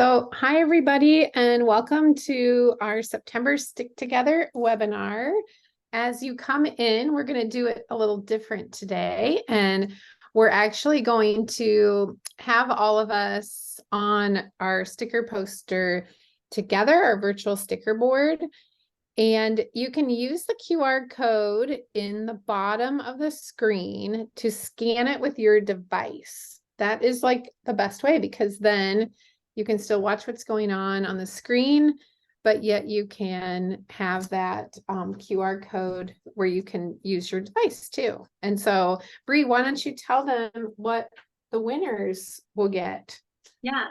So, hi everybody, and welcome to our September Stick Together webinar. As you come in, we're going to do it a little different today, and we're actually going to have all of us on our sticker poster together, our virtual sticker board. And you can use the QR code in the bottom of the screen to scan it with your device. That is like the best way, because then you can still watch what's going on the screen, but yet you can have that QR code where you can use your device too. And so, Bree, why don't you tell them what the winners will get? Yeah,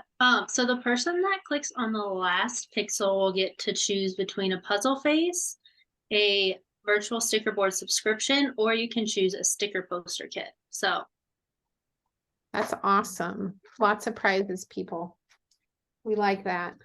so the person that clicks on the last pixel will get to choose between a puzzle face, a virtual sticker board subscription, or you can choose a sticker poster kit. So That's awesome. Lots of prizes, people. We like that.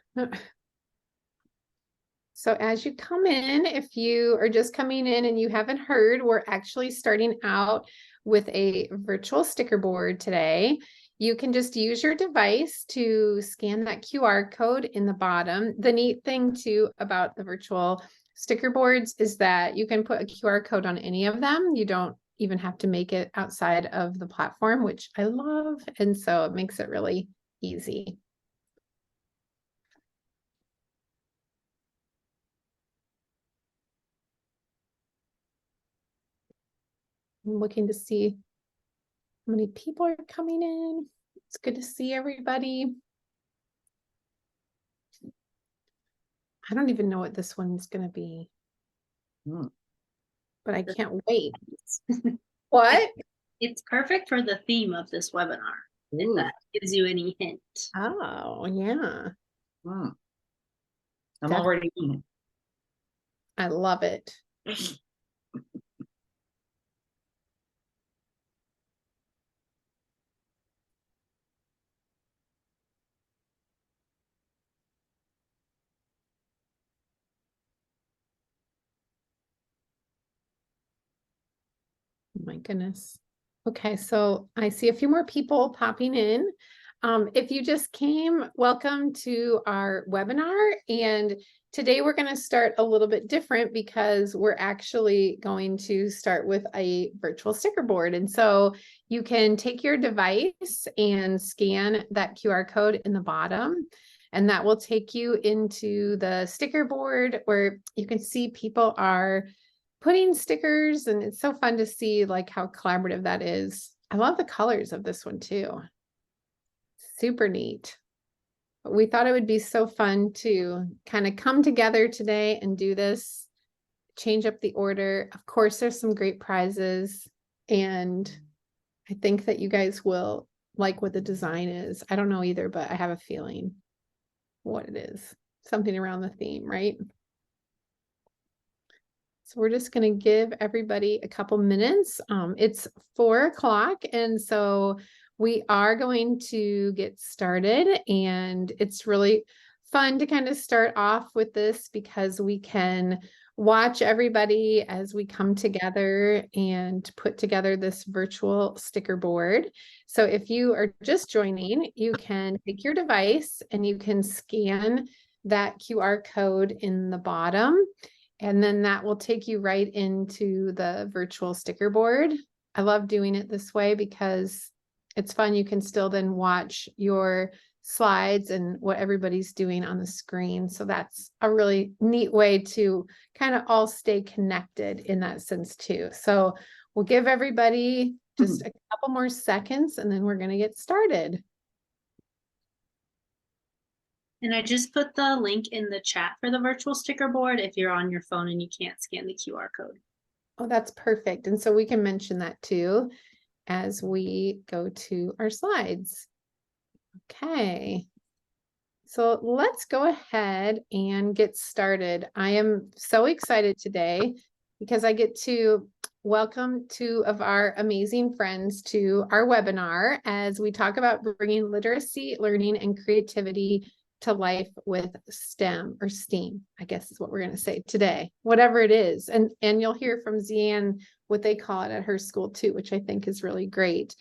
So as you come in, if you are just coming in and you haven't heard, we're actually starting out with a virtual sticker board today. You can just use your device to scan that QR code in the bottom. The neat thing too about the virtual sticker boards is that you can put a QR code on any of them. You don't even have to make it outside of the platform, which I love. And so it makes it really easy. I'm looking to see how many people are coming in. It's good to see everybody. I don't even know what this one's going to be, but I can't wait. What? it's perfect for the theme of this webinar. If that gives you any hint. Oh, yeah. I'm already in it. I love it. Oh my goodness. Okay, so I see a few more people popping in. If you just came, welcome to our webinar. And today we're going to start a little bit different because we're actually going to start with a virtual sticker board. And so you can take your device and scan that QR code in the bottom, and that will take you into the sticker board where you can see people are putting stickers, and it's so fun to see like how collaborative that is. I love the colors of this one too. Super neat. But we thought it would be so fun to kind of come together today and do this, change up the order. Of course, there's some great prizes, and I think that you guys will like what the design is. I don't know either, but I have a feeling what it is. Something around the theme, right? So we're just going to give everybody a couple minutes. It's 4 o'clock, and so we are going to get started, and it's really fun to kind of start off with this because we can watch everybody as we come together and put together this virtual sticker board. So if you are just joining, you can take your device and you can scan that QR code in the bottom. And then that will take you right into the virtual sticker board. I love doing it this way because it's fun. You can still then watch your slides and what everybody's doing on the screen. So that's a really neat way to kind of all stay connected in that sense too. So we'll give everybody just a couple more seconds, and then we're going to get started. And I just put the link in the chat for the virtual sticker board if you're on your phone and you can't scan the QR code. Oh, that's perfect. And so we can mention that too as we go to our slides. Okay. So let's go ahead and get started. I am so excited today because I get to welcome 2 of our amazing friends to our webinar as we talk about bringing literacy, learning, and creativity to life with STEM or STEAM, I guess is what we're going to say today, whatever it is. And you'll hear from Zian what they call it at her school too, which I think is really great.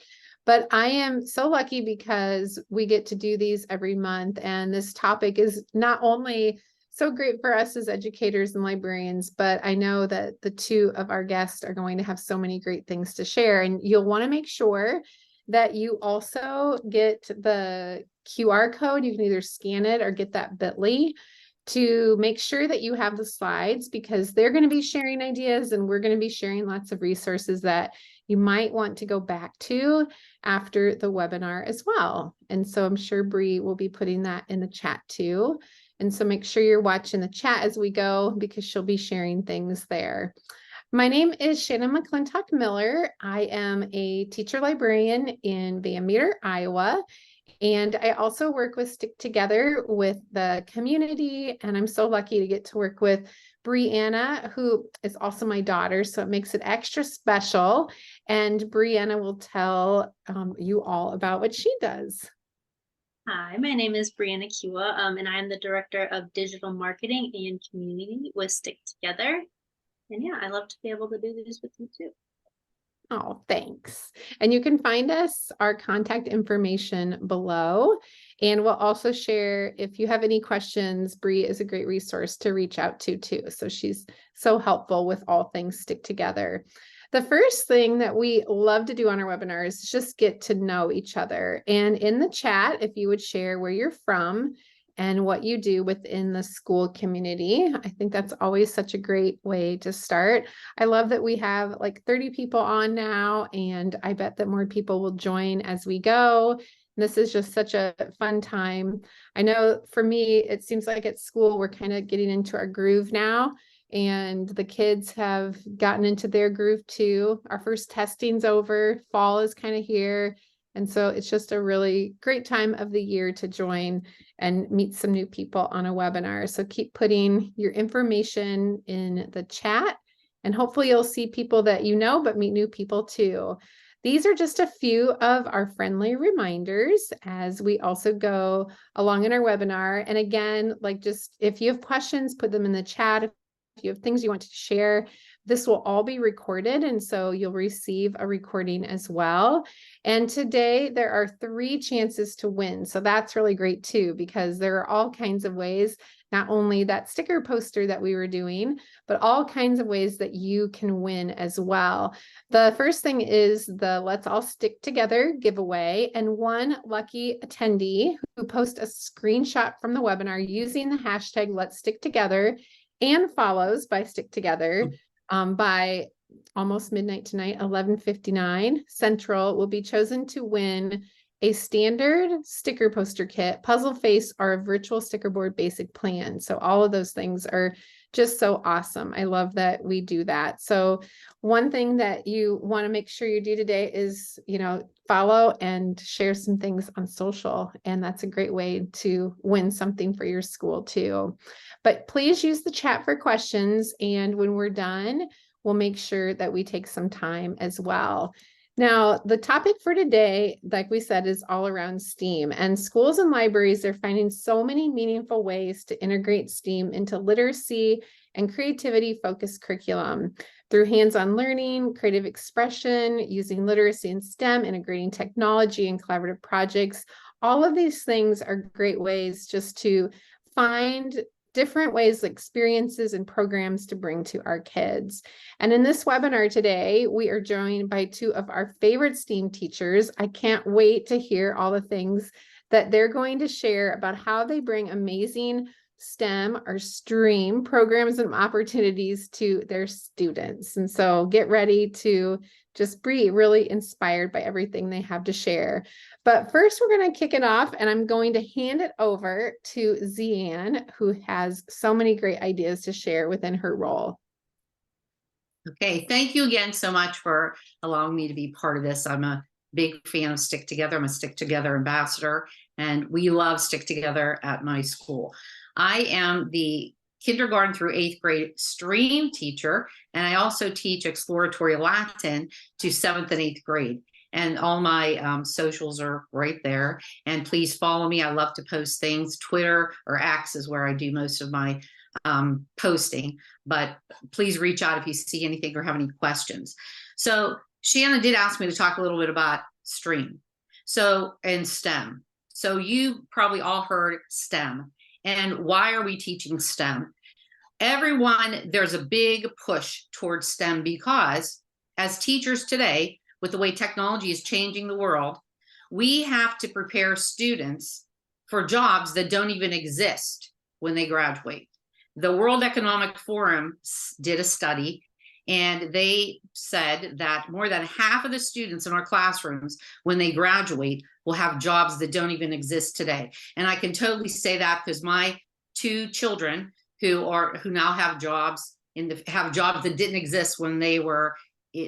But I am so lucky because we get to do these every month. And this topic is not only so great for us as educators and librarians, but I know that the two of our guests are going to have so many great things to share. And you'll want to make sure that you also get the QR code. You can either scan it or get that bit.ly to make sure that you have the slides, because they're going to be sharing ideas and we're going to be sharing lots of resources that you might want to go back to after the webinar as well. And so I'm sure Bree will be putting that in the chat too. And so make sure you're watching the chat as we go, because she'll be sharing things there. My name is Shannon McClintock Miller. I am a teacher librarian in Van Meter, Iowa. And I also work with StickTogether with the community. And I'm so lucky to get to work with Brianna, who is also my daughter. So it makes it extra special. And Brianna will tell you all about what she does. Hi, my name is Brianna Kiwa, and I'm the Director of Digital Marketing and Community with StickTogether. And yeah, I love to be able to do this with you too. Oh, thanks. And you can find us, our contact information below. And we'll also share, if you have any questions, Bree is a great resource to reach out to too. So she's so helpful with all things StickTogether. The first thing that we love to do on our webinars is just get to know each other. And in the chat, if you would share where you're from and what you do within the school community. I think that's always such a great way to start. I love that we have like 30 people on now, and I bet that more people will join as we go. This is just such a fun time. I know for me, it seems like at school, we're kind of getting into our groove now, and the kids have gotten into their groove too. Our first testing's over, fall is kind of here. And so it's just a really great time of the year to join and meet some new people on a webinar. So keep putting your information in the chat, and hopefully you'll see people that you know, but meet new people too. These are just a few of our friendly reminders as we also go along in our webinar. And again, like just if you have questions, put them in the chat. If you have things you want to share, this will all be recorded, and so you'll receive a recording as well. And today there are 3 chances to win. So that's really great too, because there are all kinds of ways, not only that sticker poster that we were doing, but all kinds of ways that you can win as well. The first thing is the Let's All Stick Together giveaway, and one lucky attendee who posts a screenshot from the webinar using the hashtag Let's Stick Together and follows by StickTogether by almost midnight tonight, 11:59 Central, will be chosen to win a standard sticker poster kit, puzzle face, or a virtual sticker board basic plan. So all of those things are just so awesome. I love that we do that. So one thing that you want to make sure you do today is, follow and share some things on social. And that's a great way to win something for your school too. But please use the chat for questions. And when we're done, we'll make sure that we take some time as well. Now, the topic for today, like we said, is all around STEAM, and schools and libraries are finding so many meaningful ways to integrate STEAM into literacy and creativity-focused curriculum through hands-on learning, creative expression, using literacy and STEM, integrating technology and collaborative projects. All of these things are great ways just to find different ways, experiences, and programs to bring to our kids. And in this webinar today, we are joined by 2 of our favorite STEAM teachers. I can't wait to hear all the things that they're going to share about how they bring amazing STEM or STREAM programs and opportunities to their students. And so get ready to just be really inspired by everything they have to share. But first, we're going to kick it off, and I'm going to hand it over to Zian, who has so many great ideas to share within her role. Okay, thank you again so much for allowing me to be part of this. I'm a big fan of StickTogether. I'm a StickTogether ambassador, and we love StickTogether at my school. I am the kindergarten through 8th grade STREAM teacher, and I also teach exploratory Latin to 7th and 8th grade. And all my socials are right there. And please follow me. I love to post things. Twitter or X is where I do most of my posting. But please reach out if you see anything or have any questions. So Shannon did ask me to talk a little bit about stream. So, and STEM. So you probably all heard STEM. And why are we teaching STEM? Everyone, there's a big push towards STEM because as teachers today, with the way technology is changing the world, we have to prepare students for jobs that don't even exist when they graduate. The World Economic Forum did a study, and they said that more than half of the students in our classrooms, when they graduate, will have jobs that don't even exist today. And I can totally say that because my 2 children who now have jobs that didn't exist when they were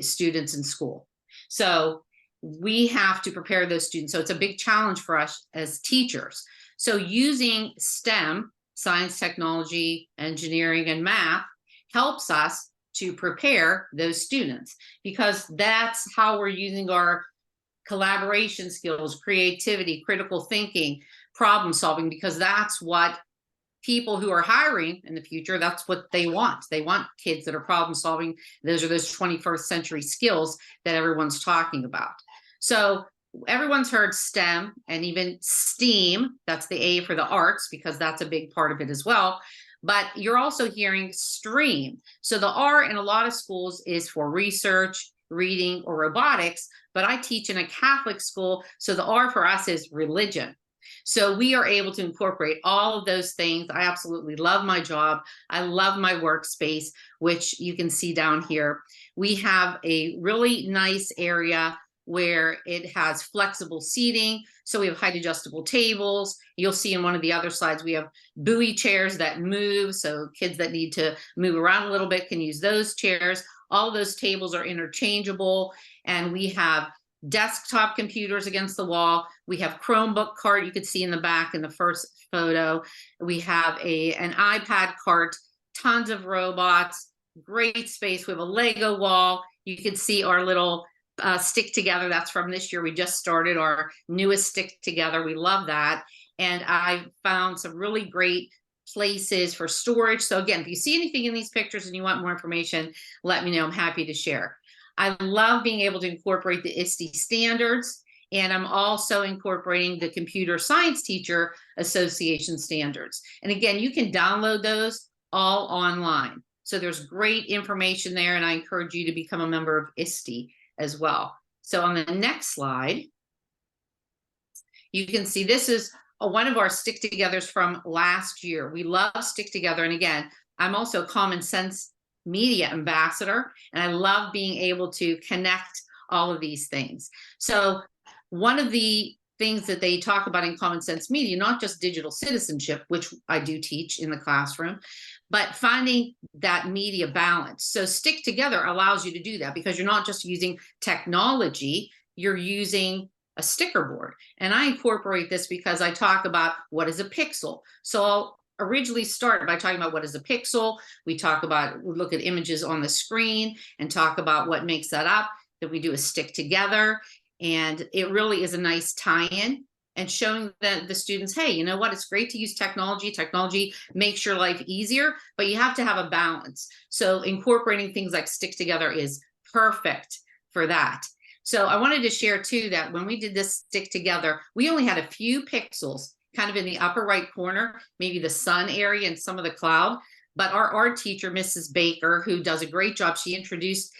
students in school. So we have to prepare those students. So it's a big challenge for us as teachers. So using STEM, science, technology, engineering, and math, helps us to prepare those students, because that's how we're using our collaboration skills, creativity, critical thinking, problem solving, because that's what people who are hiring in the future, that's what they want. They want kids that are problem solving. Those are those 21st century skills that everyone's talking about. So everyone's heard STEM and even STEAM, that's the A for the arts, because that's a big part of it as well. But you're also hearing STREAM. So the R in a lot of schools is for research, reading, or robotics, but I teach in a Catholic school, so the R for us is religion. So we are able to incorporate all of those things. I absolutely love my job. I love my workspace, which you can see down here. We have a really nice area where it has flexible seating. So we have height adjustable tables. You'll see in one of the other slides, we have buoy chairs that move. So kids that need to move around a little bit can use those chairs. All of those tables are interchangeable. And we have desktop computers against the wall. We have Chromebook cart, you could see in the back in the first photo. We have an iPad cart, tons of robots, great space. We have a Lego wall. You can see our little Stick Together. That's from this year. We just started our newest Stick Together. We love that. And I found some really great places for storage. So again, if you see anything in these pictures and you want more information, let me know. I'm happy to share. I love being able to incorporate the ISTE standards, and I'm also incorporating the Computer Science Teacher Association standards. And again, you can download those all online. So there's great information there, and I encourage you to become a member of ISTE as well. So on the next slide, you can see this is one of our Stick Togethers from last year. We love Stick Together, and again, I'm also a Common Sense Media ambassador, and I love being able to connect all of these things. So one of the things that they talk about in Common Sense Media, not just digital citizenship, which I do teach in the classroom, but finding that media balance. So Stick Together allows you to do that, because you're not just using technology, you're using a sticker board. And I incorporate this because I talk about what is a pixel. So I'll originally start by talking about what is a pixel. We look at images on the screen and talk about what makes that up. Then we do a Stick Together, and it really is a nice tie-in and showing the students, hey, you know what, it's great to use technology. Technology makes your life easier, but you have to have a balance. So incorporating things like Stick Together is perfect for that. So I wanted to share too that when we did this Stick Together, we only had a few pixels kind of in the upper right corner, maybe the sun area and some of the cloud. But our art teacher, Mrs. Baker, who does a great job, she introduced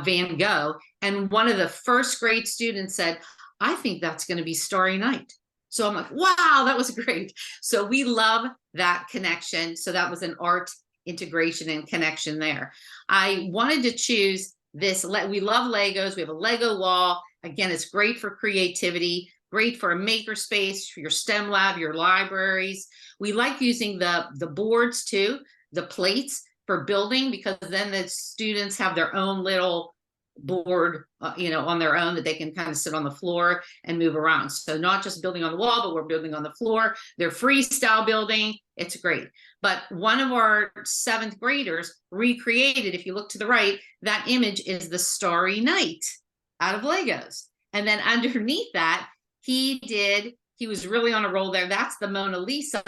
Van Gogh. And one of the first grade students said, I think that's going to be Starry Night. So I'm like, wow, that was great. So we love that connection. So that was an art integration and connection there. I wanted to choose this. We love Legos. We have a Lego wall. Again, it's great for creativity. Great for a maker space, for your STEM lab, your libraries. We like using the boards too, the plates for building, because then the students have their own little board, on their own, that they can kind of sit on the floor and move around. So not just building on the wall, but we're building on the floor. They're freestyle building. It's great. But one of our 7th graders recreated, if you look to the right, that image is the Starry Night out of Legos. And then underneath that, he was really on a roll there. That's the Mona Lisa.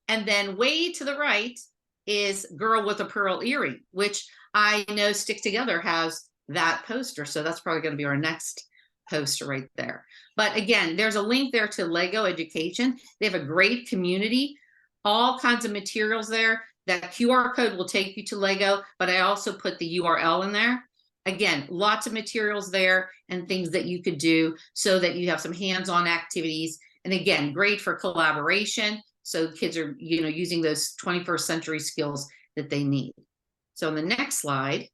And then way to the right is Girl with a Pearl Earring, which I know Stick Together has that poster. So that's probably going to be our next poster right there. But again, there's a link there to Lego Education. They have a great community, all kinds of materials there. That QR code will take you to Lego, but I also put the URL in there. Again, lots of materials there and things that you could do so that you have some hands-on activities. And again, great for collaboration. So kids are, you know, using those 21st century skills that they need. So on the next slide,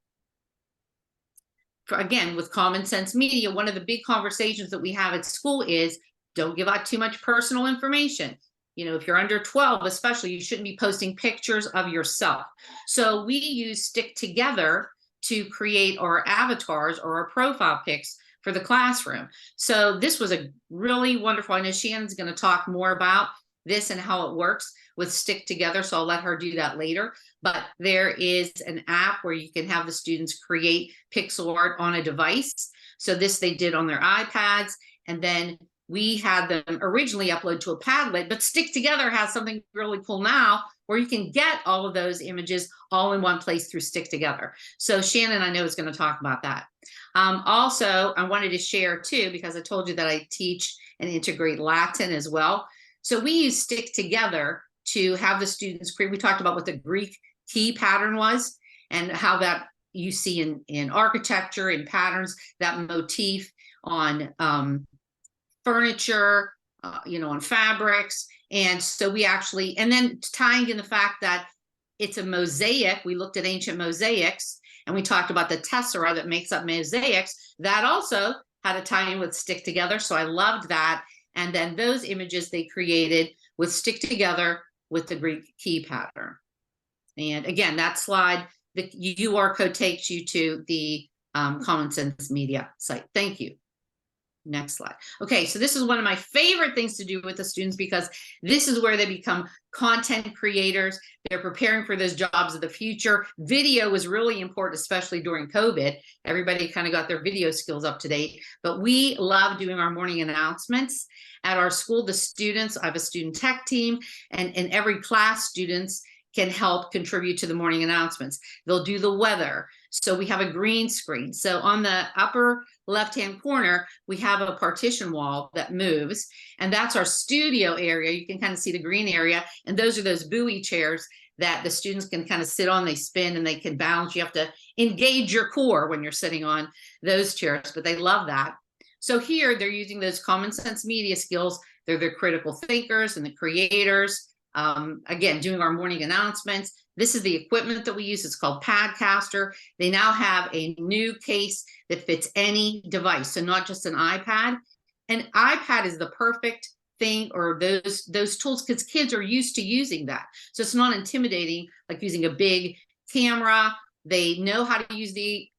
again, with Common Sense Media, one of the big conversations that we have at school is don't give out too much personal information. You know, if you're under 12, especially, you shouldn't be posting pictures of yourself. So we use StickTogether to create our avatars or our profile pics for the classroom. So this was a really wonderful, I know Shannon's going to talk more about this and how it works with StickTogether, so I'll let her do that later. But there is an app where you can have the students create pixel art on a device. So this they did on their iPads, and then we had them originally upload to a Padlet, but StickTogether has something really cool now where you can get all of those images all in one place through StickTogether. So Shannon, I know, is going to talk about that. Also, I wanted to share too, because I told you that I teach and integrate Latin as well. So we use StickTogether to have the students create. We talked about what the Greek key pattern was and how that you see in architecture, in patterns, that motif on furniture, you know, on fabrics. And so we actually, and then tying in the fact that it's a mosaic, we looked at ancient mosaics and we talked about the tessera that makes up mosaics. That also had a tie-in with StickTogether. So I loved that. And then those images they created with StickTogether with the Greek key pattern. And again, that slide, the UR code takes you to the Common Sense Media site. Thank you. Next slide. Okay, so this is one of my favorite things to do with the students because this is where they become content creators. They're preparing for those jobs of the future. Video was really important, especially during COVID. Everybody kind of got their video skills up to date, but we love doing our morning announcements at our school. The students, I have a student tech team, and in every class, students can help contribute to the morning announcements. They'll do the weather. So we have a green screen. So on the upper left-hand corner, we have a partition wall that moves, and that's our studio area. You can kind of see the green area, and those are those buoy chairs that the students can kind of sit on. They spin and they can balance. You have to engage your core when you're sitting on those chairs, but they love that. So here they're using those Common Sense Media skills. They're the critical thinkers and the creators. Again, doing our morning announcements. This is the equipment that we use. It's called Padcaster. They now have a new case that fits any device, so not just an iPad. An iPad is the perfect thing, or those tools, because kids are used to using that. So it's not intimidating like using a big camera. They know how to use the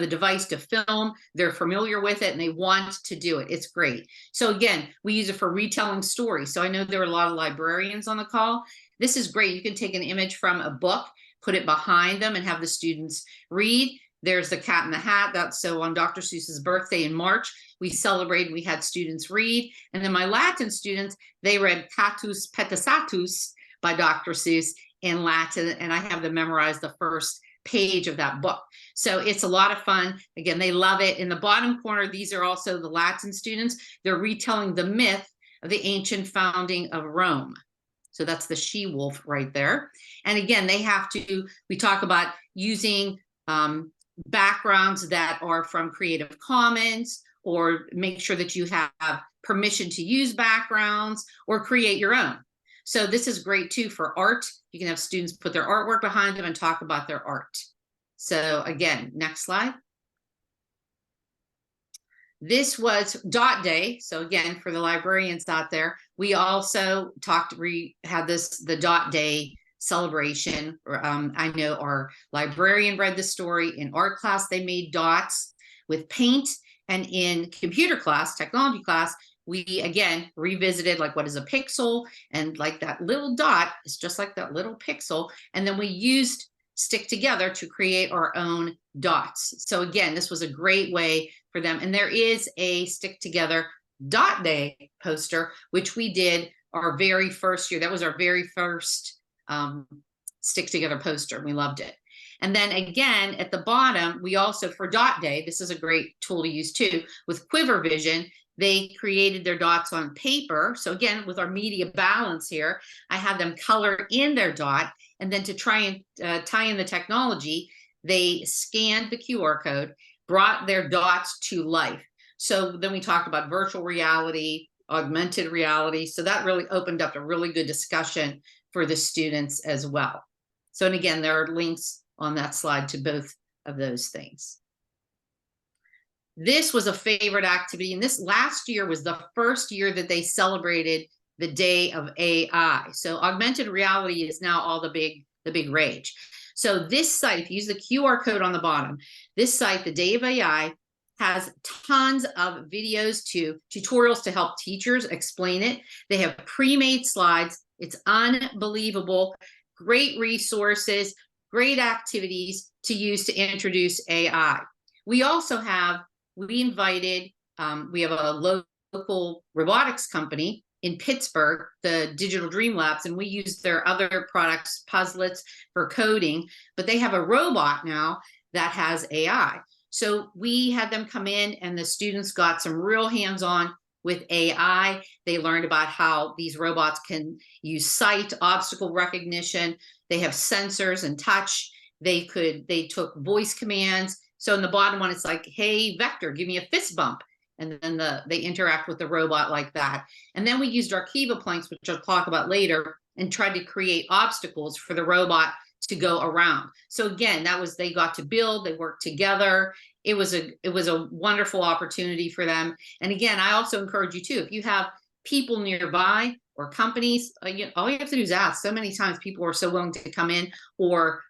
device to film. They're familiar with it and they want to do it. It's great. So again, we use it for retelling stories. So I know there are a lot of librarians on the call. This is great. You can take an image from a book, put it behind them and have the students read. There's the Cat in the Hat. That's so on Dr. Seuss's birthday in March, we celebrated, we had students read. And then my Latin students, they read Catus Petasatus by Dr. Seuss in Latin. And I have them memorize the first page of that book. So it's a lot of fun. Again, they love it. In the bottom corner, these are also the Latin students. They're retelling the myth of the ancient founding of Rome. So that's the she-wolf right there. And again, they have to, we talk about using backgrounds that are from Creative Commons, or make sure that you have permission to use backgrounds or create your own. So this is great too for art. You can have students put their artwork behind them and talk about their art. So again, next slide. This was Dot Day. So again, for the librarians out there, we also had the Dot Day celebration. I know our librarian read the story. In art class, they made dots with paint. And in computer class, technology class, we again revisited like what is a pixel, and like that little dot is just like that little pixel. And then we used StickTogether to create our own dots. So again, this was a great way for them. And there is a StickTogether Dot Day poster, which we did our very first year. That was our very first StickTogether poster. We loved it. And then again, at the bottom, we also, for Dot Day, this is a great tool to use too, with Quiver Vision, they created their dots on paper. So again, with our media balance here, I had them color in their dot, and then to try and tie in the technology, they scanned the QR code, brought their dots to life. So then we talked about virtual reality, augmented reality. So that really opened up a really good discussion for the students as well. So, and again, there are links on that slide to both of those things. This was a favorite activity, and this last year was the first year that they celebrated the Day of AI. So augmented reality is now all the big rage. So this site, if you use the QR code on the bottom, this site, the Day of AI, has tons of videos tutorials to help teachers explain it. They have pre-made slides. It's unbelievable. Great resources, great activities to use to introduce AI. We also have, we have a local robotics company in Pittsburgh, the Digital Dream Labs, and we use their other products, Puzzlets, for coding, but they have a robot now that has AI. So we had them come in, and the students got some real hands-on with AI. They learned about how these robots can use sight, obstacle recognition. They have sensors and touch. They took voice commands. So in the bottom one, it's like, hey, Vector, give me a fist bump. And then they interact with the robot like that. And then we used our Kiva planks, which I'll talk about later, and tried to create obstacles for the robot to go around. So again, they got to build, they worked together. It was a wonderful opportunity for them. And again, I also encourage you too, if you have people nearby or companies, all you have to do is ask. So many times people are so willing to come in or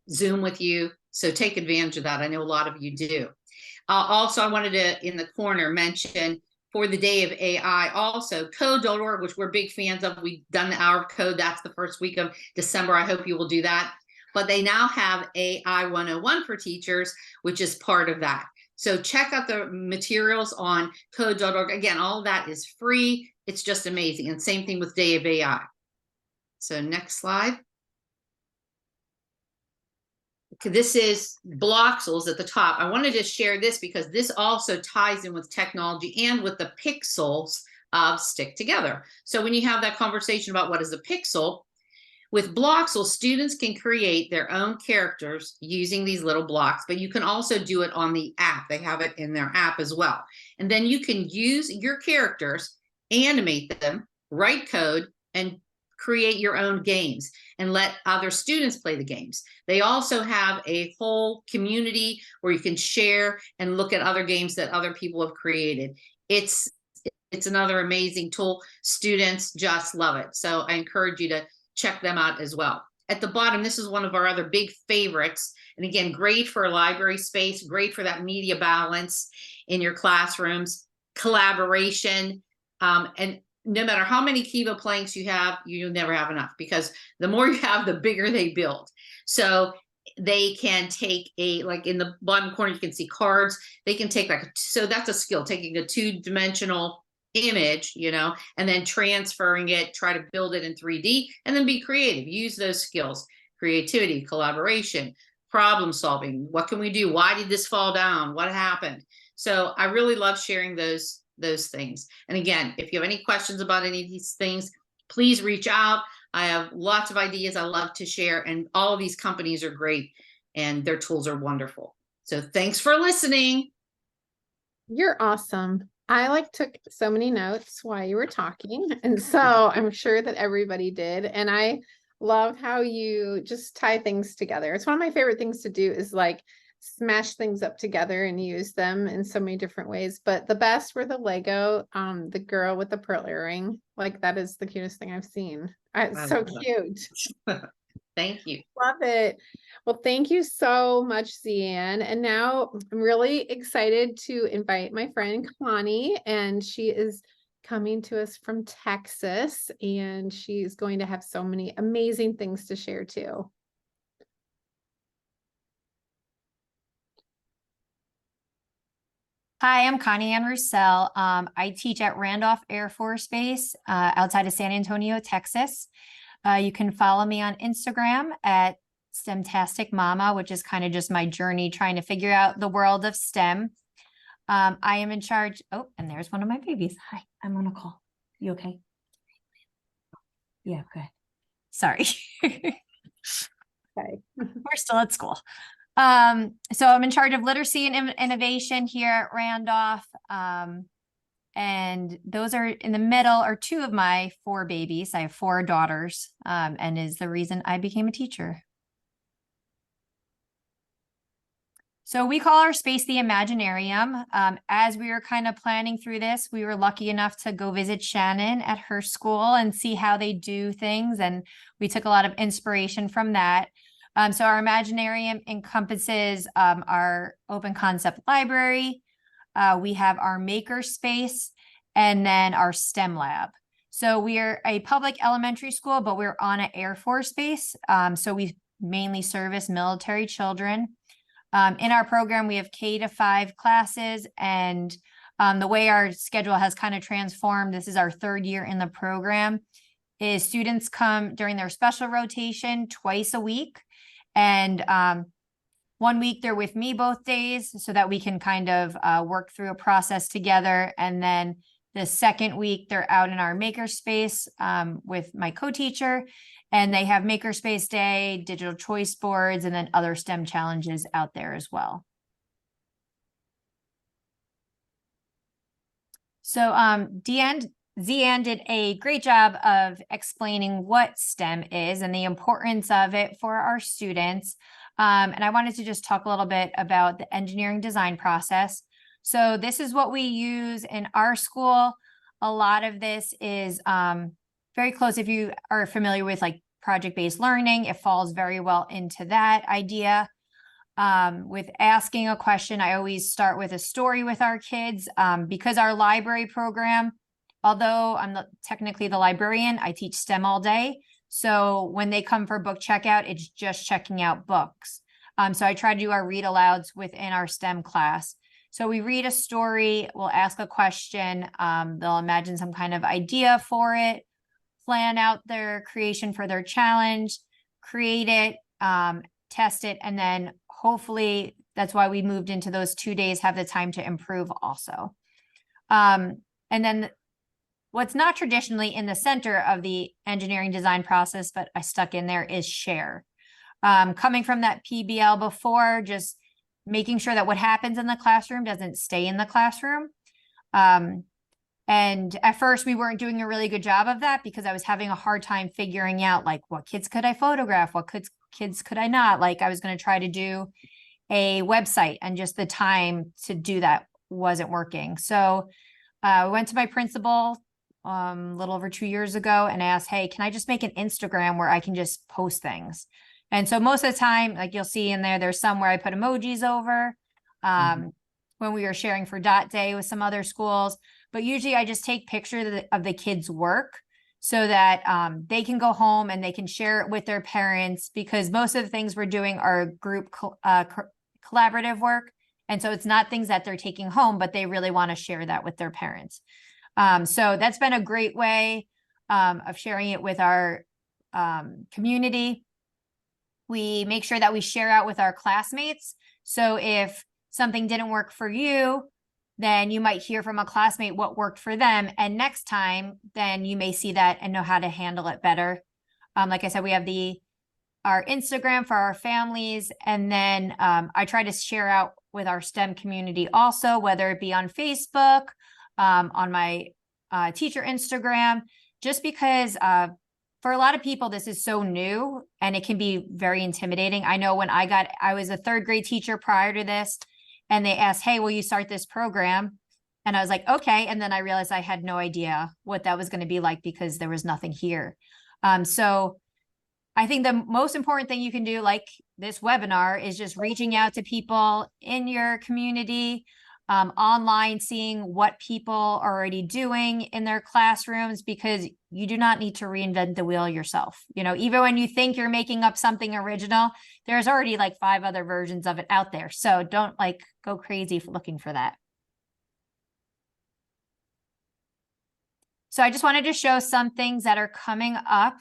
Zoom with you. So take advantage of that. I know a lot of you do. Also, I wanted to, in the corner, mention for the Day of AI, also code.org, which we're big fans of. We've done the Hour of Code. That's the first week of December. I hope you will do that. But they now have AI 101 for teachers, which is part of that. So check out the materials on code.org. Again, all of that is free. It's just amazing. And same thing with Day of AI. So next slide. This is Bloxels at the top. I wanted to share this because this also ties in with technology and with the pixels of StickTogether. So when you have that conversation about what is a pixel, with Bloxel, students can create their own characters using these little blocks, but you can also do it on the app. They have it in their app as well. And then you can use your characters, animate them, write code, and create your own games and let other students play the games. They also have a whole community where you can share and look at other games that other people have created. It's another amazing tool. Students just love it. So I encourage you to check them out as well. At the bottom, this is one of our other big favorites. And again, great for a library space, great for that media balance in your classrooms, collaboration, and no matter how many Kiva planks you have, you'll never have enough, because the more you have, the bigger they build. So they can take like in the bottom corner, you can see cards. They can take so that's a skill, taking a two-dimensional image, and then transferring it, try to build it in 3D, and then be creative. Use those skills: creativity, collaboration, problem solving. What can we do? Why did this fall down? What happened? So I really love sharing those things. And again, if you have any questions about any of these things, please reach out. I have lots of ideas I love to share, and all of these companies are great and their tools are wonderful. So thanks for listening. You're awesome. I took so many notes while you were talking, and so I'm sure that everybody did. And I love how you just tie things together. It's one of my favorite things to do, is smash things up together and use them in so many different ways. But the best were the Lego, the girl with the pearl earring. That is the cutest thing I've seen. It's so cute. Thank you. Love it. Well, thank you so much, Zian. And now I'm really excited to invite my friend Connie, and she is coming to us from Texas, and she's going to have so many amazing things to share too. Hi, I'm Connie Ann Roussel. I teach at Randolph Air Force Base outside of San Antonio, Texas. You can follow me on Instagram at STEMtastic Mama, which is kind of just my journey trying to figure out the world of STEM. I am in charge. Oh, and there's one of my babies. Hi, I'm on a call. You okay? Yeah, good. Sorry. Okay. We're still at school. So I'm in charge of literacy and innovation here at Randolph. And those are in the middle are two of my 4 babies. I have 4 daughters, and is the reason I became a teacher. So we call our space the Imaginarium. As we were kind of planning through this, we were lucky enough to go visit Shannon at her school and see how they do things. And we took a lot of inspiration from that. So our Imaginarium encompasses our open concept library. We have our maker space and then our STEM lab. So we are a public elementary school, but we're on an Air Force base. So we mainly service military children. In our program, we have K-5 classes, and the way our schedule has kind of transformed, this is our 3rd year in the program, is students come during their special rotation twice a week. And 1 week they're with me both days so that we can kind of work through a process together. And then the second week they're out in our makerspace with my co-teacher, and they have makerspace day, digital choice boards, and then other STEM challenges out there as well. So Zian did a great job of explaining what STEM is and the importance of it for our students. And I wanted to just talk a little bit about the engineering design process. So this is what we use in our school. A lot of this is very close. If you are familiar with like project-based learning, it falls very well into that idea. With asking a question, I always start with a story with our kids because our library program, although I'm technically the librarian, I teach STEM all day. So when they come for book checkout, it's just checking out books. So I try to do our read alouds within our STEM class. So we read a story, we'll ask a question, they'll imagine some kind of idea for it, plan out their creation for their challenge, create it, test it, and then hopefully that's why we moved into those 2 days, have the time to improve also. And then what's not traditionally in the center of the engineering design process, but I stuck in there, is share. Coming from that PBL before, just making sure that what happens in the classroom doesn't stay in the classroom. And at first we weren't doing a really good job of that because I was having a hard time figuring out like what kids could I photograph, what kids could I not. Like I was going to try to do a website and just the time to do that wasn't working. So I went to my principal a little over 2 years ago and asked, hey, can I just make an Instagram where I can just post things? And so most of the time, like you'll see in there, there's some where I put emojis over when we were sharing for Dot Day with some other schools. But usually I just take pictures of the kids' work so that they can go home and they can share it with their parents, because most of the things we're doing are group collaborative work. And so it's not things that they're taking home, but they really want to share that with their parents. So that's been a great way of sharing it with our community. We make sure that we share out with our classmates. So if something didn't work for you, then you might hear from a classmate what worked for them. And next time, then you may see that and know how to handle it better. Like I said, we have our Instagram for our families. And then I try to share out with our STEM community also, whether it be on Facebook, on my teacher Instagram, just because for a lot of people, this is so new and it can be very intimidating. I know when I was a 3rd grade teacher prior to this, and they asked, hey, will you start this program? And I was like, okay. And then I realized I had no idea what that was going to be like because there was nothing here. So I think the most important thing you can do, like this webinar, is just reaching out to people in your community, online, seeing what people are already doing in their classrooms, because you do not need to reinvent the wheel yourself. You know, even when you think you're making up something original, there's already like 5 other versions of it out there. So don't like go crazy looking for that. So I just wanted to show some things that are coming up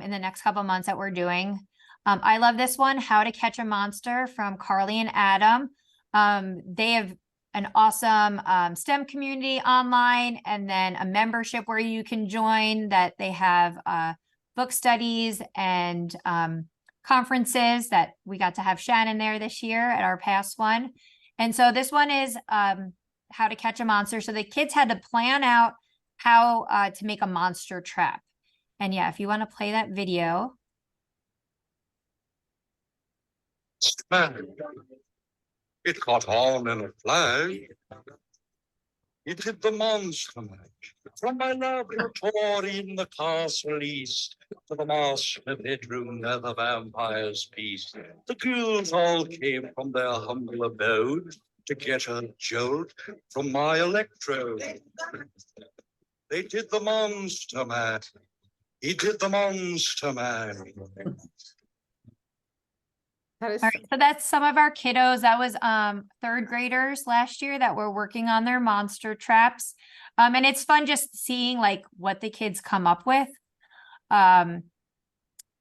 in the next couple months that we're doing. I love this one, How to Catch a Monster from Carly and Adam. They have an awesome STEM community online, and then a membership where you can join that they have book studies and conferences that we got to have Shannon there this year at our past one. And so this one is How to Catch a Monster. So the kids had to plan out how to make a monster trap. And yeah, if you want to play that video. It caught on in a flash. It hit the monster match. From my laboratory in the castle east to the master bedroom where the vampires feast. The ghouls all came from their humble abode to get a jolt from my electrode. They did the monster man. He did the monster man. That is All right, so that's some of our kiddos. That was third graders last year that were working on their monster traps. And it's fun just seeing like what the kids come up with.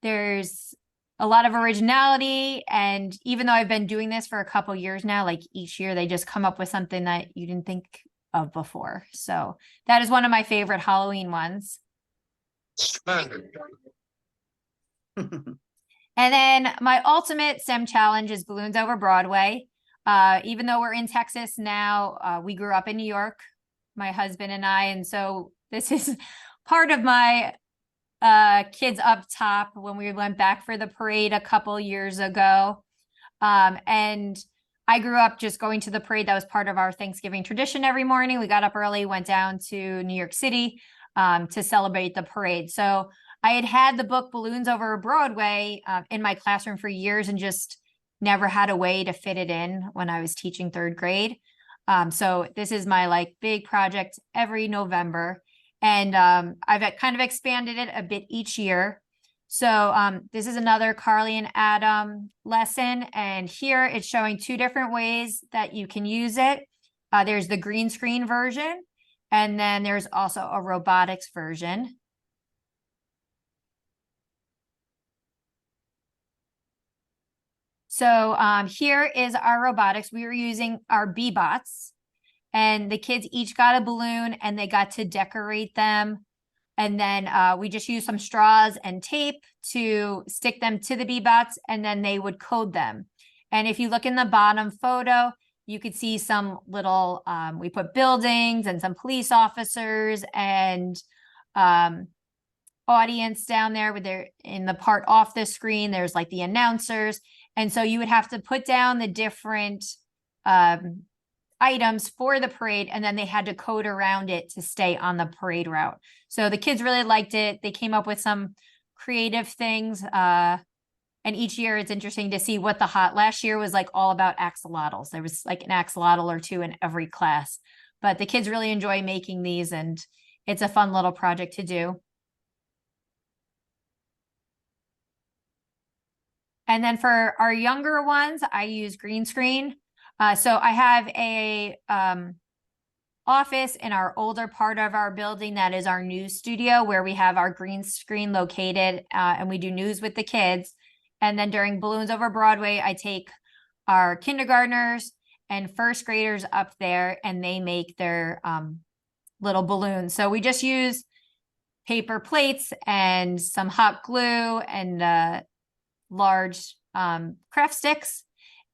There's a lot of originality, and even though I've been doing this for a couple years now, like each year they just come up with something that you didn't think of before. So that is one of my favorite Halloween ones. And then my ultimate STEM challenge is Balloons Over Broadway. Even though we're in Texas now, we grew up in New York, my husband and I. And so this is part of my kids up top when we went back for the parade a couple years ago. And I grew up just going to the parade. That was part of our Thanksgiving tradition every morning. We got up early, went down to New York City to celebrate the parade. So I had the book Balloons Over Broadway in my classroom for years and just never had a way to fit it in when I was teaching third grade. So this is my like big project every November. And I've kind of expanded it a bit each year. So this is another Carly and Adam lesson. And here it's showing two different ways that you can use it. There's the green screen version, and then there's also a robotics version. So here is our robotics. We were using our B-bots, and the kids each got a balloon and they got to decorate them. And then we just used some straws and tape to stick them to the B-bots, and then they would code them. And if you look in the bottom photo, you could see some little, we put buildings and some police officers and audience down there with their, in the part off the screen, there's like the announcers. And so you would have to put down the different items for the parade, and then they had to code around it to stay on the parade route. So the kids really liked it. They came up with some creative things. And each year it's interesting to see what last year was like all about axolotls. There was like an axolotl or two in every class, but the kids really enjoy making these, and it's a fun little project to do. And then for our younger ones, I use green screen. So I have a office in our older part of our building that is our news studio, where we have our green screen located, and we do news with the kids. And then during Balloons Over Broadway, I take our kindergartners and first graders up there, and they make their little balloons. So we just use paper plates and some hot glue and large craft sticks,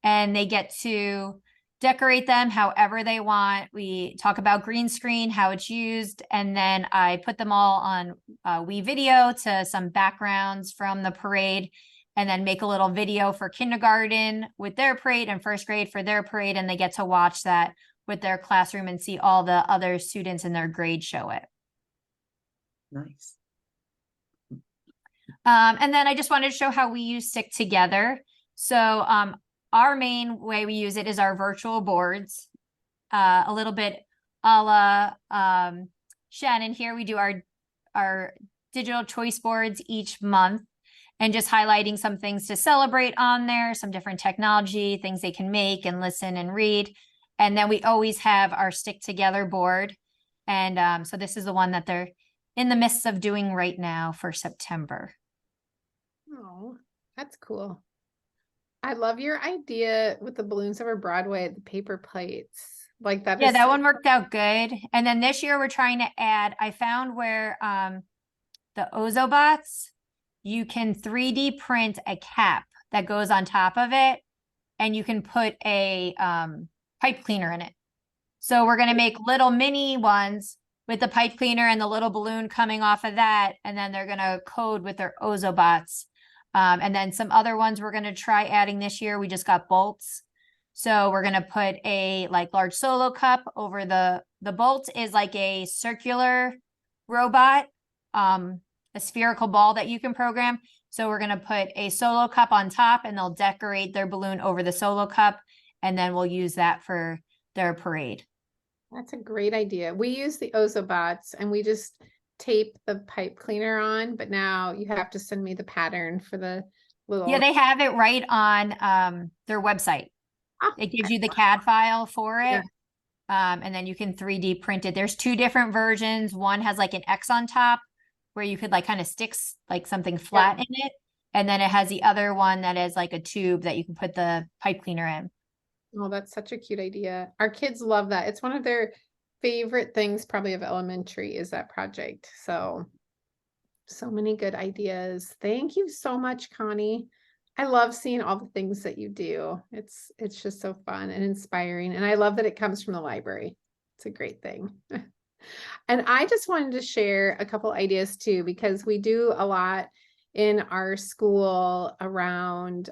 and they get to decorate them however they want. We talk about green screen, how it's used, and then I put them all on WeVideo to some backgrounds from the parade, and then make a little video for kindergarten with their parade and first grade for their parade, and they get to watch that with their classroom and see all the other students in their grade show it. Nice. And then I just wanted to show how we use StickTogether. So our main way we use it is our virtual boards. A little bit a la Shannon here. We do our digital choice boards each month, and just highlighting some things to celebrate on there, some different technology, things they can make and listen and read. And then we always have our StickTogether board. And so this is the one that they're in the midst of doing right now for September. Oh, that's cool. I love your idea with the balloons over Broadway, the paper plates. Like that Yeah, is that so one worked out good. And then this year we're trying to add, I found where the Ozobots, you can 3D print a cap that goes on top of it, and you can put a pipe cleaner in it. So we're gonna make little mini ones with the pipe cleaner and the little balloon coming off of that, and then they're gonna code with their Ozobots. And then some other ones we're gonna try adding this year. We just got bolts. So we're gonna put a like large solo cup over the bolt is like a circular robot, a spherical ball that you can program. So we're gonna put a solo cup on top, and they'll decorate their balloon over the solo cup, and then we'll use that for their parade. That's a great idea. We use the Ozobots and we just tape the pipe cleaner on, but now you have to send me the pattern for the little. Yeah, they have it right on their website. Ah, It gives you the CAD file for it. Yeah. And then you can 3D print it. There's two different versions. One has like an X on top where you could like kind of stick like something flat in it. And then it has the other one that is like a tube that you can put the pipe cleaner in. Oh, that's such a cute idea. Our kids love that. It's one of their favorite things probably of elementary is that project. So many good ideas. Thank you so much, Connie. I love seeing all the things that you do. It's just so fun and inspiring. And I love that it comes from the library. It's a great thing. And I just wanted to share a couple ideas too, because we do a lot in our school around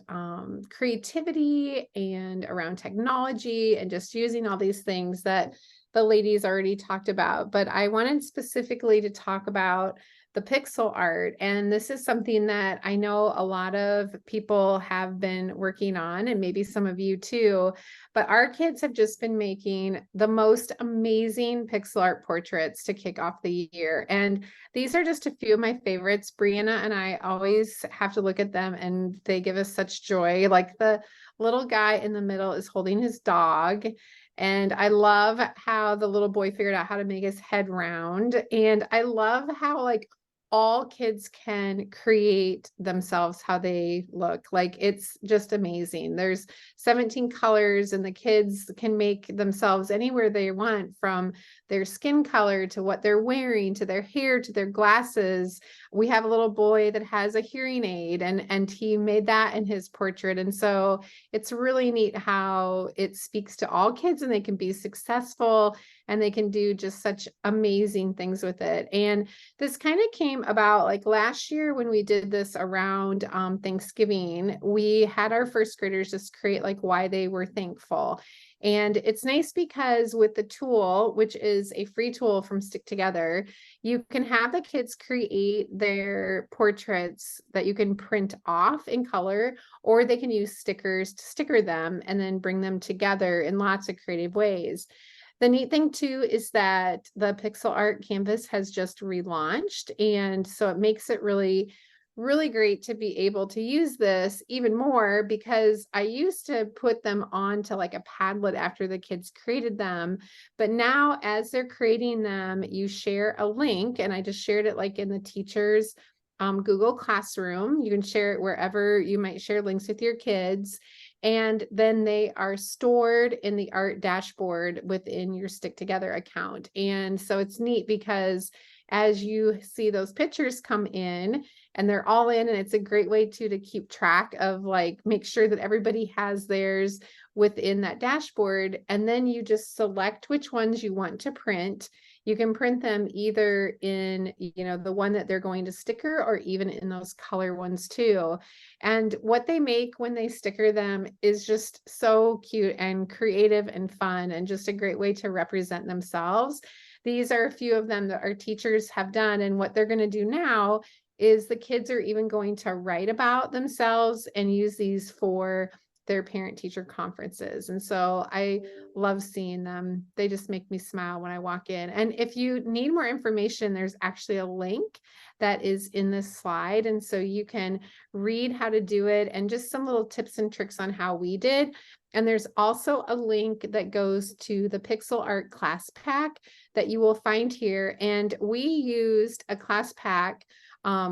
creativity and around technology and just using all these things that the ladies already talked about. But I wanted specifically to talk about the pixel art. And this is something that I know a lot of people have been working on, and maybe some of you too, but our kids have just been making the most amazing pixel art portraits to kick off the year. And these are just a few of my favorites. Brianna and I always have to look at them and they give us such joy. Like the little guy in the middle is holding his dog. And I love how the little boy figured out how to make his head round. And I love how like all kids can create themselves how they look. Like it's just amazing. There's 17 colors and the kids can make themselves anywhere they want, from their skin color to what they're wearing to their hair to their glasses. We have a little boy that has a hearing aid and he made that in his portrait. And so it's really neat how it speaks to all kids and they can be successful and they can do just such amazing things with it. And this kind of came about like last year when we did this around Thanksgiving. We had our first graders just create like why they were thankful. And it's nice because with the tool, which is a free tool from StickTogether, you can have the kids create their portraits that you can print off in color, or they can use stickers to sticker them and then bring them together in lots of creative ways. The neat thing too is that the pixel art canvas has just relaunched. And so it makes it really great to be able to use this even more, because I used to put them onto like a Padlet after the kids created them. But now as they're creating them, you share a link, and I just shared it like in the teacher's Google Classroom. You can share it wherever you might share links with your kids. And then they are stored in the art dashboard within your StickTogether account. And so it's neat because as you see those pictures come in and they're all in, and it's a great way to keep track of like, make sure that everybody has theirs within that dashboard. And then you just select which ones you want to print. You can print them either in, the one that they're going to sticker, or even in those color ones too. And what they make when they sticker them is just so cute and creative and fun, and just a great way to represent themselves. These are a few of them that our teachers have done. And what they're going to do now is the kids are even going to write about themselves and use these for their parent teacher conferences. And so I love seeing them. They just make me smile when I walk in. And if you need more information, there's actually a link that is in this slide. And so you can read how to do it and just some little tips and tricks on how we did. And there's also a link that goes to the Pixel Art class pack that you will find here. And we used a class pack.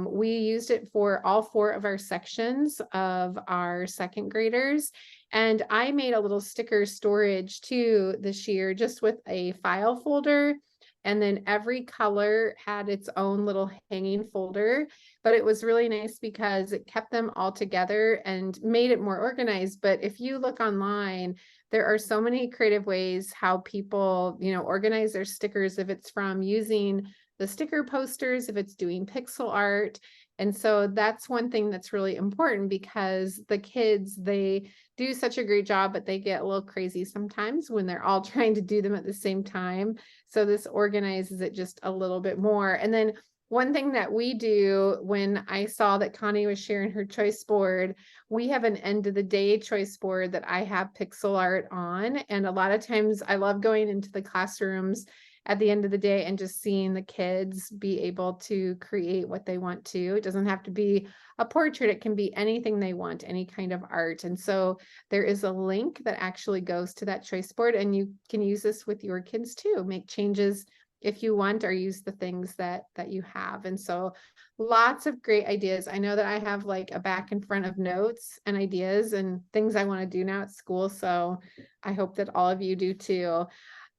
We used it for all 4 of our sections of our second graders. And I made a little sticker storage too this year, just with a file folder. And then every color had its own little hanging folder, but it was really nice because it kept them all together and made it more organized. But if you look online, there are so many creative ways how people, organize their stickers, if it's from using the sticker posters, if it's doing pixel art. And so that's one thing that's really important, because the kids, they do such a great job, but they get a little crazy sometimes when they're all trying to do them at the same time. So this organizes it just a little bit more. And then one thing that we do, when I saw that Connie was sharing her choice board, we have an end of the day choice board that I have pixel art on. And a lot of times I love going into the classrooms at the end of the day and just seeing the kids be able to create what they want to. It doesn't have to be a portrait. It can be anything they want, any kind of art. And so there is a link that actually goes to that choice board, and you can use this with your kids too. Make changes if you want, or use the things that you have. And so lots of great ideas. I know that I have like a back and front of notes and ideas and things I want to do now at school. So I hope that all of you do too.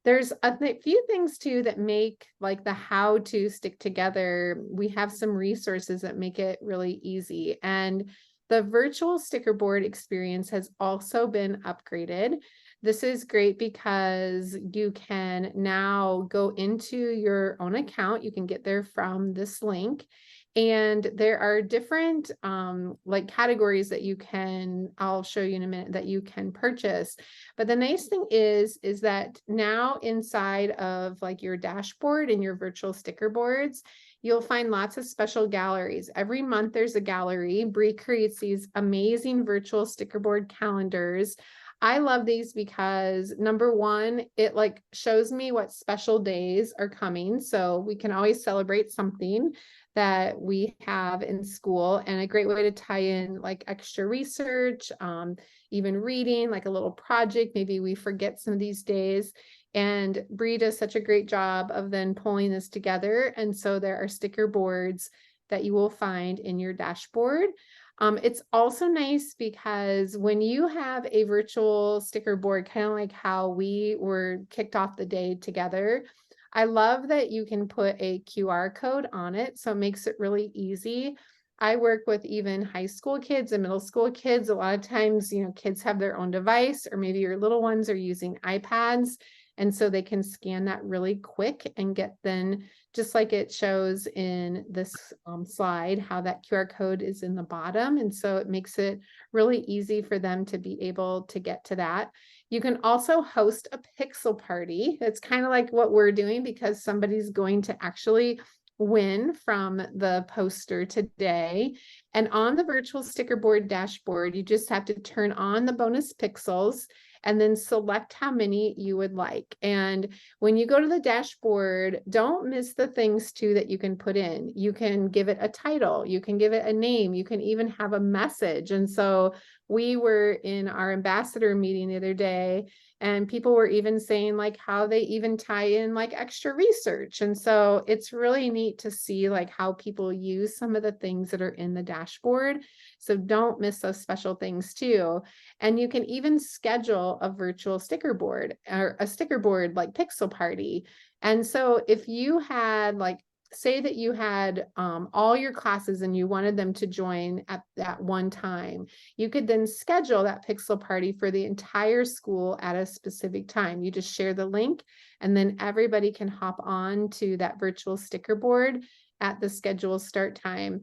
There's a few things too that make like the how to stick together. We have some resources that make it really easy. And the virtual sticker board experience has also been upgraded. This is great because you can now go into your own account. You can get there from this link. And there are different like categories that you can, I'll show you in a minute, that you can purchase. But the nice thing is that now inside of like your dashboard and your virtual sticker boards, you'll find lots of special galleries. Every month there's a gallery. Bree creates these amazing virtual sticker board calendars. I love these because number one, it like shows me what special days are coming. So we can always celebrate something that we have in school, and a great way to tie in like extra research, even reading, like a little project. Maybe we forget some of these days. And Bree does such a great job of then pulling this together. And so there are sticker boards that you will find in your dashboard. It's also nice because when you have a virtual sticker board, kind of like how we were kicked off the day together, I love that you can put a QR code on it. So it makes it really easy. I work with even high school kids and middle school kids. A lot of times, kids have their own device, or maybe your little ones are using iPads. And so they can scan that really quick and get then, just like it shows in this slide, how that QR code is in the bottom. And so it makes it really easy for them to be able to get to that. You can also host a pixel party. It's kind of like what we're doing, because somebody's going to actually win from the poster today. And on the virtual sticker board dashboard, you just have to turn on the bonus pixels and then select how many you would like. And when you go to the dashboard, don't miss the things too that you can put in. You can give it a title, you can give it a name, you can even have a message. And so we were in our ambassador meeting the other day, and people were even saying like how they even tie in like extra research. And so it's really neat to see like how people use some of the things that are in the dashboard. So don't miss those special things too. And you can even schedule a virtual sticker board, or a sticker board like pixel party. And so if you had like, say that you had all your classes and you wanted them to join at that one time, you could then schedule that pixel party for the entire school at a specific time. You just share the link, and then everybody can hop on to that virtual sticker board at the scheduled start time.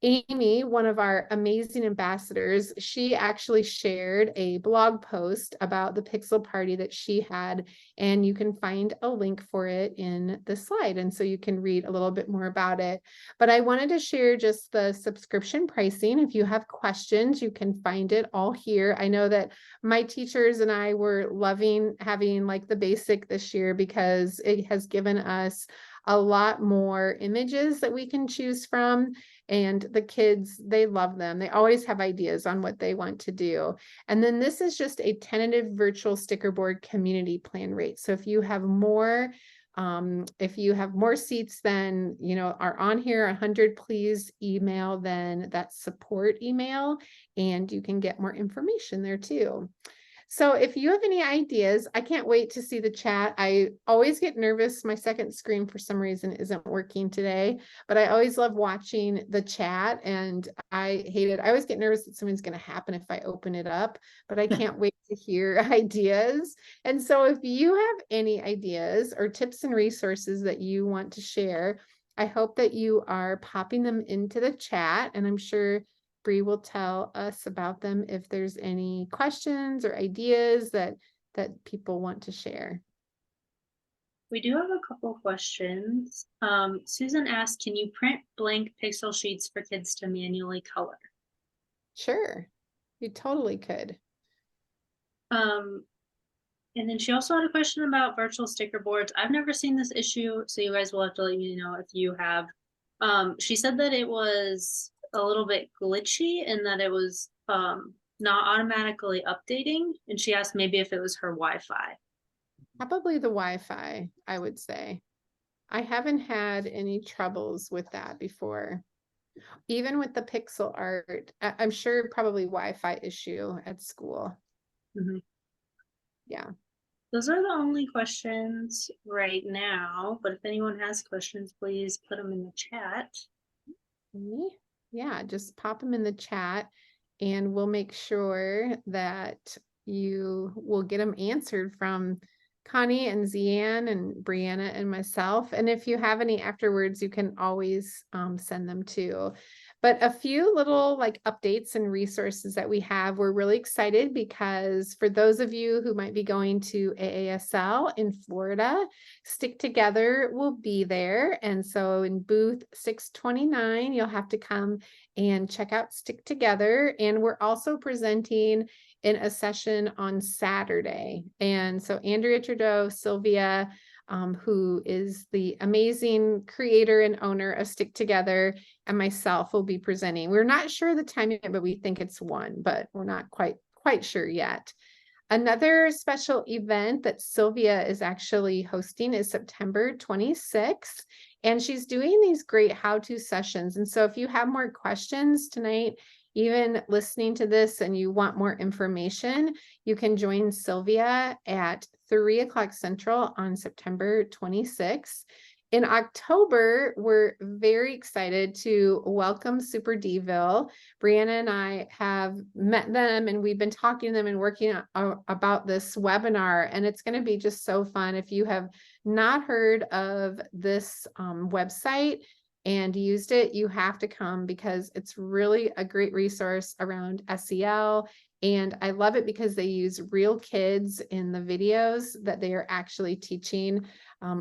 Amy, one of our amazing ambassadors, she actually shared a blog post about the Pixel party that she had, and you can find a link for it in the slide. And so you can read a little bit more about it. But I wanted to share just the subscription pricing. If you have questions, you can find it all here. I know that my teachers and I were loving having like the basic this year because it has given us a lot more images that we can choose from. And the kids, they love them. They always have ideas on what they want to do. And then this is just a tentative virtual sticker board community plan rate. So if you have more seats than, are on here, 100, please email then that support email, and you can get more information there too. So if you have any ideas, I can't wait to see the chat. I always get nervous. My second screen for some reason isn't working today, but I always love watching the chat, and I hate it. I always get nervous that something's going to happen if I open it up, but I can't wait to hear ideas. And so if you have any ideas or tips and resources that you want to share, I hope that you are popping them into the chat, and I'm sure Bree will tell us about them if there's any questions or ideas that people want to share. We do have a couple questions. Susan asked, can you print blank pixel sheets for kids to manually color? Sure, you totally could. And then she also had a question about virtual sticker boards. I've never seen this issue, so you guys will have to let me know if you have. She said that it was a little bit glitchy and that it was not automatically updating, and she asked maybe if it was her Wi-Fi. Probably the Wi-Fi, I would say. I haven't had any troubles with that before. Even with the pixel art, I'm sure probably Wi-Fi issue at school. Mm-hmm. Yeah. Those are the only questions right now, but if anyone has questions, please put them in the chat. Yeah, just pop them in the chat, and we'll make sure that you will get them answered from Connie and Zian and Brianna and myself. And if you have any afterwards, you can always send them too. But a few little like updates and resources that we have, we're really excited because for those of you who might be going to AASL in Florida, StickTogether will be there. And so in booth 629, you'll have to come and check out StickTogether. And we're also presenting in a session on Saturday. And so Andrea Trudeau, Sylvia, who is the amazing creator and owner of StickTogether, and myself will be presenting. We're not sure the timing, but we think it's 1, but we're not quite sure yet. Another special event that Sylvia is actually hosting is September 26th, and she's doing these great how-to sessions. And so if you have more questions tonight, even listening to this, and you want more information, you can join Sylvia at 3 o'clock Central on September 26th. In October, we're very excited to welcome Super D-ville. Brianna and I have met them, and we've been talking to them and working about this webinar, and it's going to be just so fun. If you have not heard of this website and used it, you have to come because it's really a great resource around SEL. And I love it because they use real kids in the videos that they are actually teaching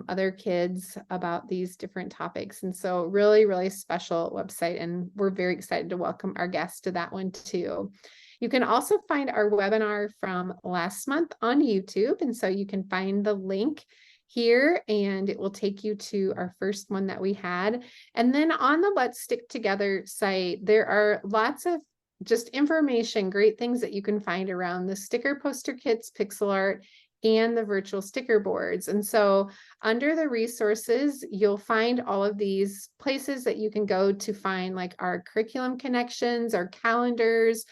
other kids about these different topics. And so really, really special website. And we're very excited to welcome our guests to that one too. You can also find our webinar from last month on YouTube. And so you can find the link here, and it will take you to our first one that we had. And then on the Let's Stick Together site, there are lots of just information, great things that you can find around the sticker poster kits, pixel art, and the virtual sticker boards. And so under the resources, you'll find all of these places that you can go to find like our curriculum connections, our calendars,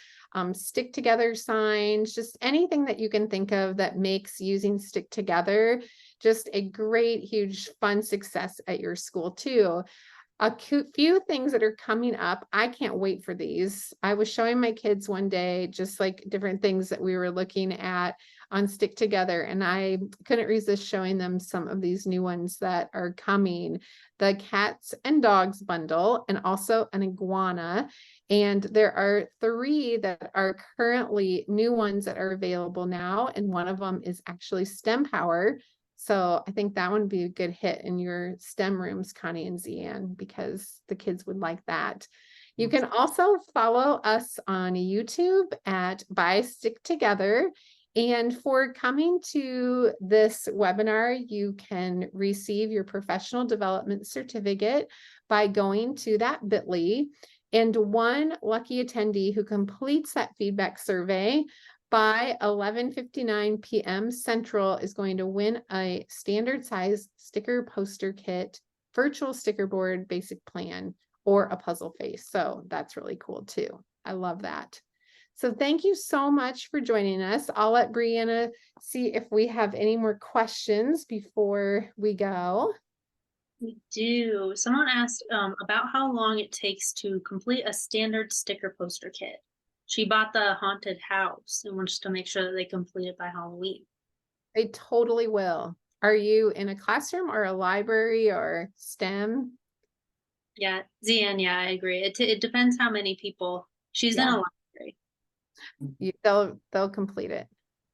stick together signs, just anything that you can think of that makes using Stick Together just a great, huge, fun success at your school too. A few things that are coming up. I can't wait for these. I was showing my kids one day, just like different things that we were looking at. on StickTogether, and I couldn't resist showing them some of these new ones that are coming. The cats and dogs bundle, and also an iguana. And there are 3 that are currently new ones that are available now, and one of them is actually STEM Power. So I think that one would be a good hit in your STEM rooms, Connie and Zian, because the kids would like that. You can also follow us on YouTube at By StickTogether. And for coming to this webinar, you can receive your professional development certificate by going to that bit.ly. And one lucky attendee who completes that feedback survey by 11:59 p.m. Central is going to win a standard size sticker poster kit, virtual sticker board, basic plan, or a puzzle face. So that's really cool too. I love that. So thank you so much for joining us. I'll let Brianna see if we have any more questions before we go. We do. Someone asked about how long it takes to complete a standard sticker poster kit. She bought the haunted house and wants to make sure that they complete it by Halloween. They totally will. Are you in a classroom or a library or STEM? Yeah, Zian, yeah, I agree. It depends how many people. She's in a library. They'll complete it.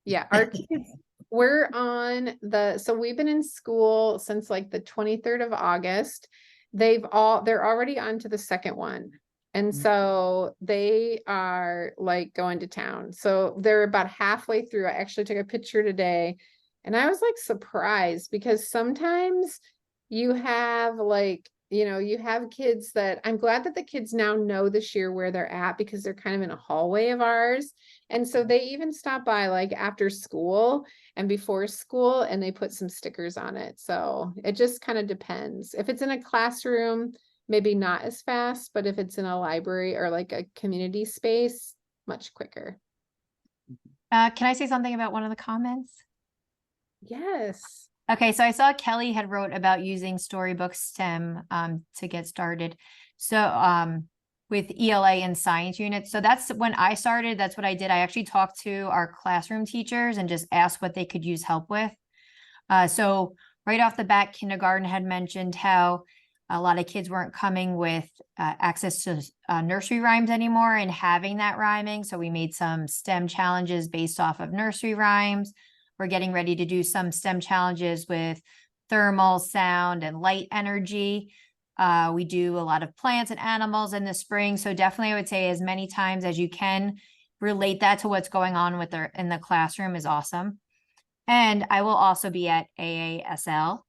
Yeah, our kids, we're on so we've been in school since like the 23rd of August. They're already on to the second one. And so they are like going to town. So they're about halfway through. I actually took a picture today and I was like surprised because sometimes you have like, you have kids that I'm glad that the kids now know this year where they're at because they're kind of in a hallway of ours. And so they even stop by like after school and before school and they put some stickers on it. So it just kind of depends. If it's in a classroom, maybe not as fast, but if it's in a library or like a community space, much quicker. Can I say something about one of the comments? Yes. Okay, so I saw Kelly had wrote about using Storybook STEM to get started. So with ELA and science units. So that's when I started, that's what I did. I actually talked to our classroom teachers and just asked what they could use help with. So right off the bat, kindergarten had mentioned how a lot of kids weren't coming with access to nursery rhymes anymore and having that rhyming. So we made some STEM challenges based off of nursery rhymes. We're getting ready to do some STEM challenges with thermal, sound, and light energy. We do a lot of plants and animals in the spring. So definitely I would say as many times as you can relate that to what's going on in the classroom is awesome. And I will also be at AASL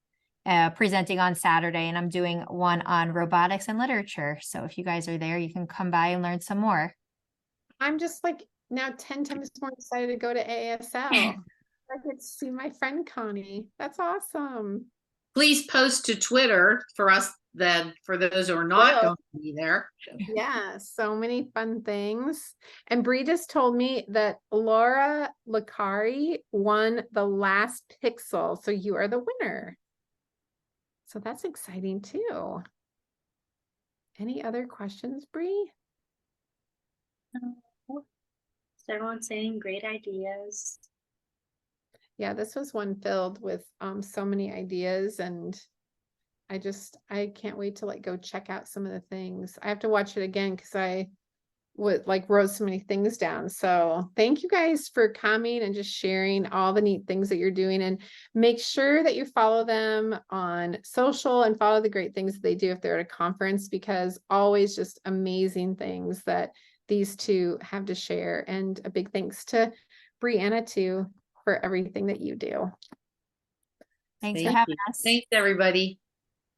presenting on Saturday, and I'm doing one on robotics and literature. So if you guys are there, you can come by and learn some more. I'm just like now 10 times more excited to go to AASL. I get to see my friend Connie. That's awesome. Please post to Twitter for us then, for those who are not going to be there. Yeah, so many fun things. And Bree just told me that Laura Lacari won the last pixel. So you are the winner. So that's exciting too. Any other questions, Bree? Is everyone saying great ideas? Yeah, this was one filled with so many ideas, and I can't wait to like go check out some of the things. I have to watch it again because I wrote so many things down. So thank you guys for coming and just sharing all the neat things that you're doing, and make sure that you follow them on social and follow the great things that they do if they're at a conference, because always just amazing things that these two have to share. And a big thanks to Brianna too for everything that you do. Thanks for having us. Thanks, everybody.